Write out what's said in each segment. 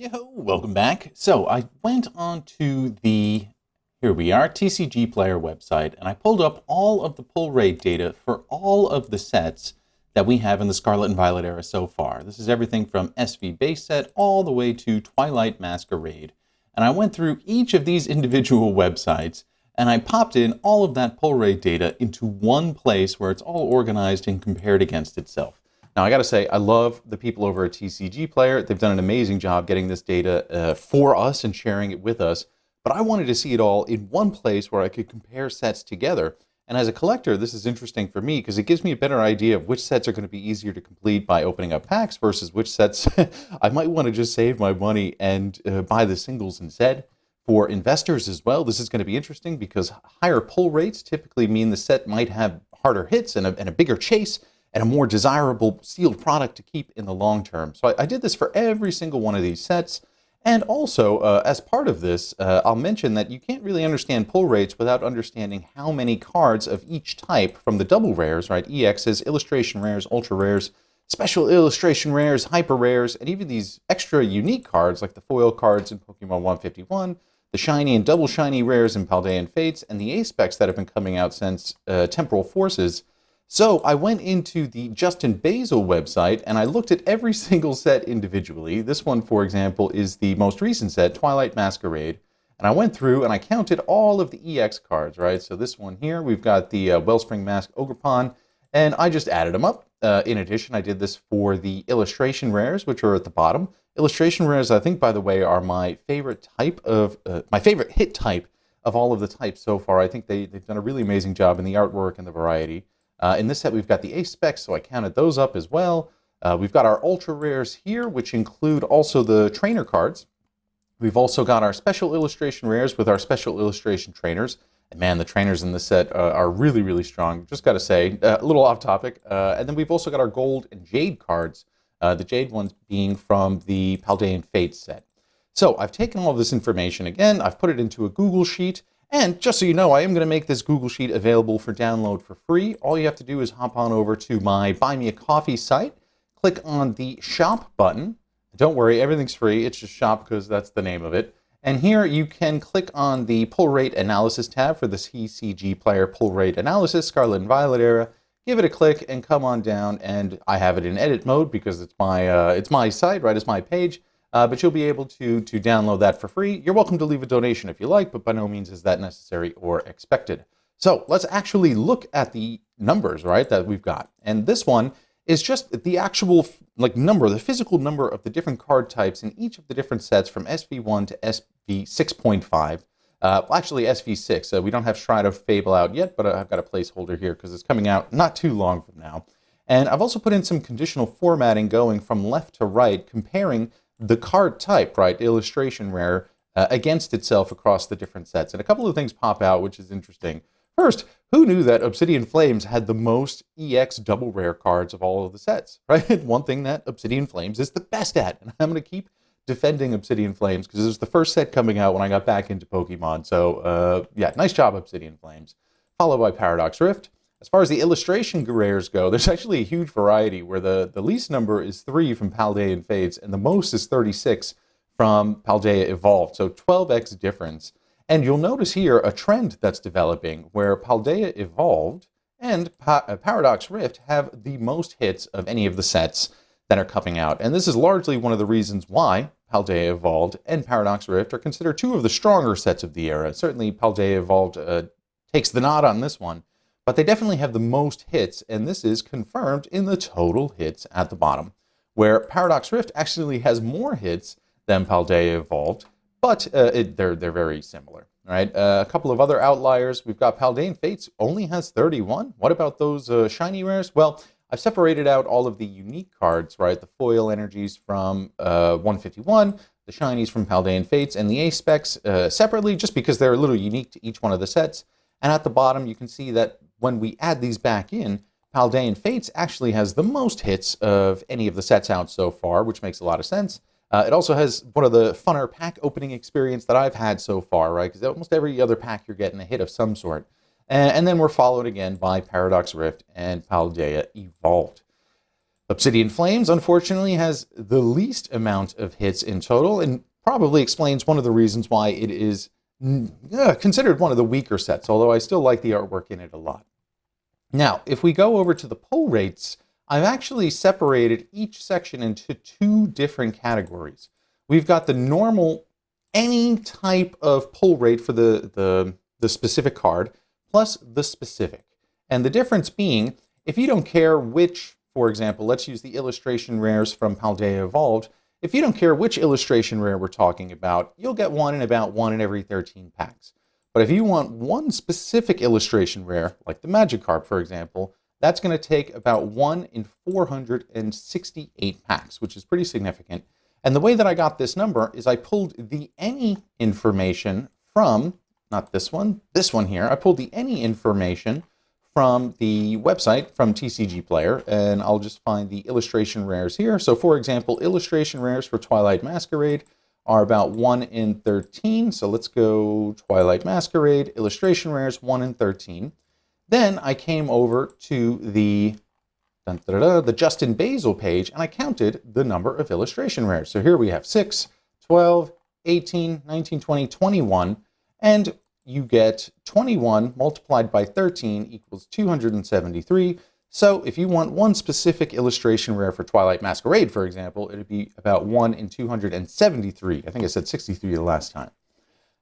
Yo, welcome back. So I went on to here we are, TCG Player website, and I pulled up all of the pull rate data for all of the sets that we have in the Scarlet and Violet era so far. This is everything from SV base set all the way to Twilight Masquerade. And I went through each of these individual websites and I popped in all of that pull rate data into one place where it's all organized and compared against itself. Now, I got to say, I love the people over at TCG Player. They've done an amazing job getting this data for us and sharing it with us. But I wanted to see it all in one place where I could compare sets together. And as a collector, this is interesting for me because it gives me a better idea of which sets are going to be easier to complete by opening up packs versus which sets I might want to just save my money and buy the singles instead. For investors as well, this is going to be interesting because higher pull rates typically mean the set might have harder hits and a bigger chase and a more desirable sealed product to keep in the long term. So I did this for every single one of these sets. And also, as part of this, I'll mention that you can't really understand pull rates without understanding how many cards of each type from the double rares, right? EXs, illustration rares, ultra rares, special illustration rares, hyper rares, and even these extra unique cards like the foil cards in Pokemon 151, the shiny and double shiny rares in Paldean Fates, and the A-Specs that have been coming out since Temporal Forces. So I went into the Justin Basil website and I looked at every single set individually. This one, for example, is the most recent set, Twilight Masquerade. And I went through and I counted all of the EX cards, right? So this one here, we've got the Wellspring Mask Ogerpon, and I just added them up. In addition, I did this for the illustration rares, which are at the bottom. Illustration rares, I think, by the way, are my favorite type of, my favorite hit type of all of the types so far. I think they've done a really amazing job in the artwork and the variety. In this set, we've got the A-Specs, so I counted those up as well. We've got our Ultra Rares here, which include also the trainer cards. We've also got our Special Illustration Rares with our Special Illustration Trainers. And man, the trainers in this set are really, really strong. Just got to say, a little off topic. And then we've also got our Gold and Jade cards, the Jade ones being from the Paldean Fates set. So I've taken all of this information again, I've put it into a Google Sheet, and just so you know, I am going to make this Google Sheet available for download for free. All you have to do is hop on over to my Buy Me a Coffee site, click on the Shop button. Don't worry, everything's free. It's just Shop because that's the name of it. And here you can click on the Pull Rate Analysis tab for the TCG Player Pull Rate Analysis, Scarlet and Violet era. Give it a click and come on down, and I have it in edit mode because it's my site, right? It's my page. But you'll be able to download that for free. You're welcome to leave a donation if you like, but by no means is that necessary or expected. So let's actually look at the numbers, right, that we've got. And this one is just the actual number, the physical number of the different card types in each of the different sets from SV1 to SV6.5. Actually, SV6. We don't have Shrine of Fable out yet, but I've got a placeholder here because it's coming out not too long from now. And I've also put in some conditional formatting going from left to right, comparing the card type, right, illustration rare, against itself across the different sets. And a couple of things pop out, which is interesting. First, who knew that Obsidian Flames had the most EX double rare cards of all of the sets, right? One thing that Obsidian Flames is the best at, and I'm going to keep defending Obsidian Flames because it was the first set coming out when I got back into Pokemon. So, yeah, nice job, Obsidian Flames. Followed by Paradox Rift. As far as the illustration rares go, there's actually a huge variety where the least number is 3 from Paldean Fates and the most is 36 from Paldea Evolved, so 12x difference. And you'll notice here a trend that's developing where Paldea Evolved and Paradox Rift have the most hits of any of the sets that are coming out. And this is largely one of the reasons why Paldea Evolved and Paradox Rift are considered two of the stronger sets of the era. Certainly Paldea Evolved takes the nod on this one. But they definitely have the most hits, and this is confirmed in the total hits at the bottom, where Paradox Rift actually has more hits than Paldea Evolved, but they're very similar, right? A couple of other outliers. We've got Paldean Fates only has 31. What about those shiny rares? Well, I've separated out all of the unique cards, right? The foil energies from 151, the shinies from Paldean Fates, and the A-Specs separately, just because they're a little unique to each one of the sets. And at the bottom, you can see that when we add these back in, Paldean Fates actually has the most hits of any of the sets out so far, which makes a lot of sense. It also has one of the funner pack opening experience that I've had so far, right? Because almost every other pack you're getting a hit of some sort. And then we're followed again by Paradox Rift and Paldea Evolved. Obsidian Flames, unfortunately, has the least amount of hits in total and probably explains one of the reasons why it is considered one of the weaker sets, although I still like the artwork in it a lot. Now, if we go over to the pull rates, I've actually separated each section into two different categories. We've got the normal, any type of pull rate for the specific card, plus the specific. And the difference being, if you don't care which, for example, let's use the illustration rares from Paldea Evolved. If you don't care which illustration rare we're talking about, you'll get one in about 1 in every 13 packs. But if you want one specific illustration rare, like the Magikarp, for example, that's going to take about 1 in 468 packs, which is pretty significant. And the way that I got this number is I pulled the any information from, not this one here, I pulled the any information from the website, from TCG Player, and I'll just find the illustration rares here. So for example, illustration rares for Twilight Masquerade are about 1 in 13. So let's go Twilight Masquerade, illustration rares, 1 in 13. Then I came over to the Justin Basil page, and I counted the number of illustration rares. So here we have 6, 12, 18, 19, 20, 21, and you get 21 multiplied by 13 equals 273. So if you want one specific illustration rare for Twilight Masquerade, for example, it would be about 1 in 273. I think I said 63 the last time.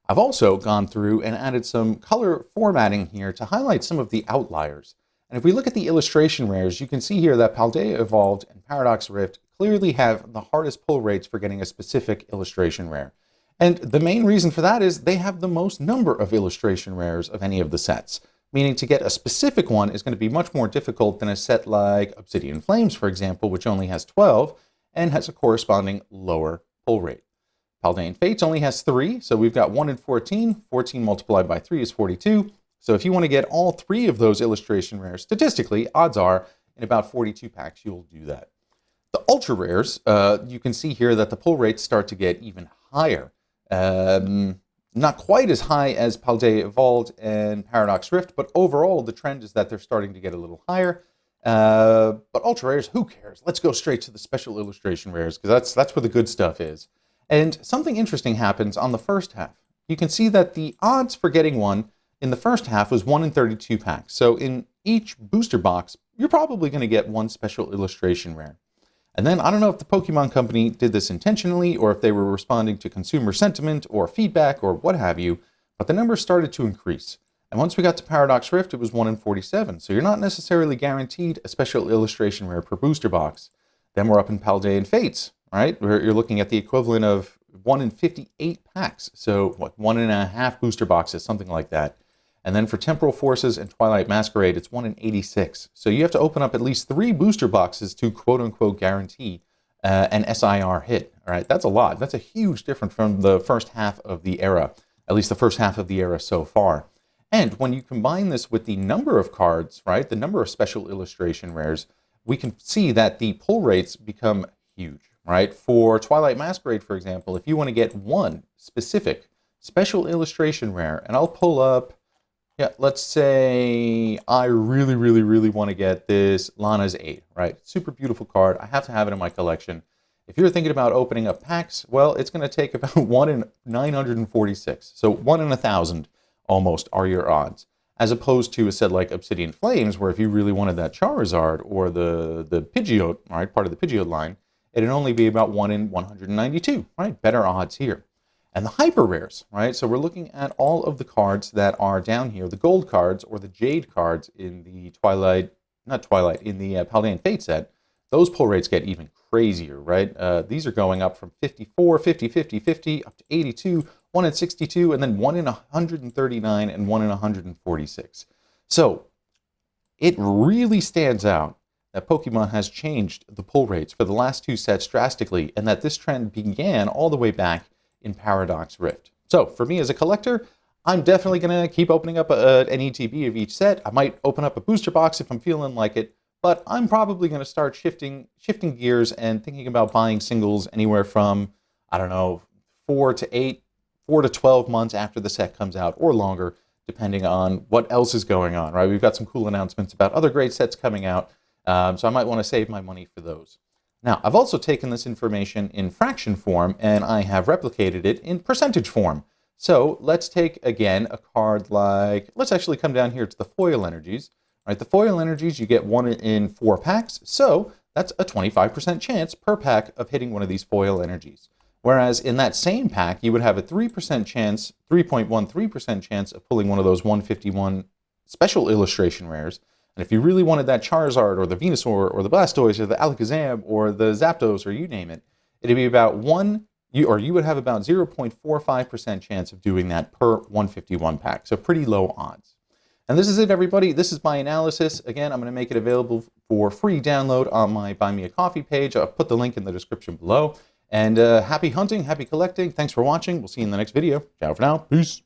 I've also gone through and added some color formatting here to highlight some of the outliers. And if we look at the illustration rares, you can see here that Paldea Evolved and Paradox Rift clearly have the hardest pull rates for getting a specific illustration rare. And the main reason for that is they have the most number of illustration rares of any of the sets, meaning to get a specific one is going to be much more difficult than a set like Obsidian Flames, for example, which only has 12 and has a corresponding lower pull rate. Paldean Fates only has 3, so we've got 1 in 14. 14 multiplied by 3 is 42. So if you want to get all 3 of those illustration rares, statistically, odds are in about 42 packs you'll do that. The ultra rares, you can see here that the pull rates start to get even higher. Not quite as high as Paldea Evolved and Paradox Rift, but overall the trend is that they're starting to get a little higher. But ultra rares, who cares? Let's go straight to the special illustration rares, because that's where the good stuff is. And something interesting happens on the first half. You can see that the odds for getting one in the first half was 1 in 32 packs. So in each booster box, you're probably going to get one special illustration rare. And then I don't know if the Pokemon Company did this intentionally or if they were responding to consumer sentiment or feedback or what have you, but the numbers started to increase. And once we got to Paradox Rift, it was 1 in 47. So you're not necessarily guaranteed a special illustration rare per booster box. Then we're up in Paldean Fates, right? Where you're looking at the equivalent of 1 in 58 packs. So what, 1.5 booster boxes, something like that. And then for Temporal Forces and Twilight Masquerade, it's 1 in 86. So you have to open up at least 3 booster boxes to quote-unquote guarantee an SIR hit. All right, that's a lot. That's a huge difference from the first half of the era, at least the first half of the era so far. And when you combine this with the number of cards, right, the number of special illustration rares, we can see that the pull rates become huge, right? For Twilight Masquerade, for example, if you want to get one specific special illustration rare, and I'll pull up, yeah, let's say I really want to get this Lana's 8, right? Super beautiful card. I have to have it in my collection. If you're thinking about opening up packs, well, it's going to take about 1 in 946. So 1 in 1,000 almost are your odds. As opposed to a set like Obsidian Flames, where if you really wanted that Charizard or the Pidgeot, right, part of the Pidgeot line, it'd only be about 1 in 192, right? Better odds here. And the hyper rares, right? So we're looking at all of the cards that are down here, the gold cards or the jade cards in the in the Paldean Fate set. Those pull rates get even crazier, right? These are going up from 54, 50, 50, 50, up to 82, 1 in 62, and then 1 in 139 and 1 in 146. So it really stands out that Pokemon has changed the pull rates for the last 2 sets drastically, and that this trend began all the way back in Paradox Rift. So for me as a collector, I'm definitely going to keep opening up an ETB of each set. I might open up a booster box if I'm feeling like it, but I'm probably going to start shifting gears and thinking about buying singles anywhere from, I don't know, 4 to 12 months after the set comes out, or longer, depending on what else is going on, right? We've got some cool announcements about other great sets coming out. So I might want to save my money for those. Now, I've also taken this information in fraction form and I have replicated it in percentage form. So let's take, again, a card like, let's actually come down here to the foil energies. All right, the foil energies, you get 1 in 4 packs. So that's a 25% chance per pack of hitting one of these foil energies. Whereas in that same pack, you would have a 3% chance, 3.13% chance of pulling one of those 151 special illustration rares. And if you really wanted that Charizard or the Venusaur or the Blastoise or the Alakazam or the Zapdos or you name it, it'd be about you would have about 0.45% chance of doing that per 151 pack. So pretty low odds. And this is it, everybody. This is my analysis. Again, I'm going to make it available for free download on my Buy Me a Coffee page. I'll put the link in the description below. And happy hunting, happy collecting. Thanks for watching. We'll see you in the next video. Ciao for now. Peace.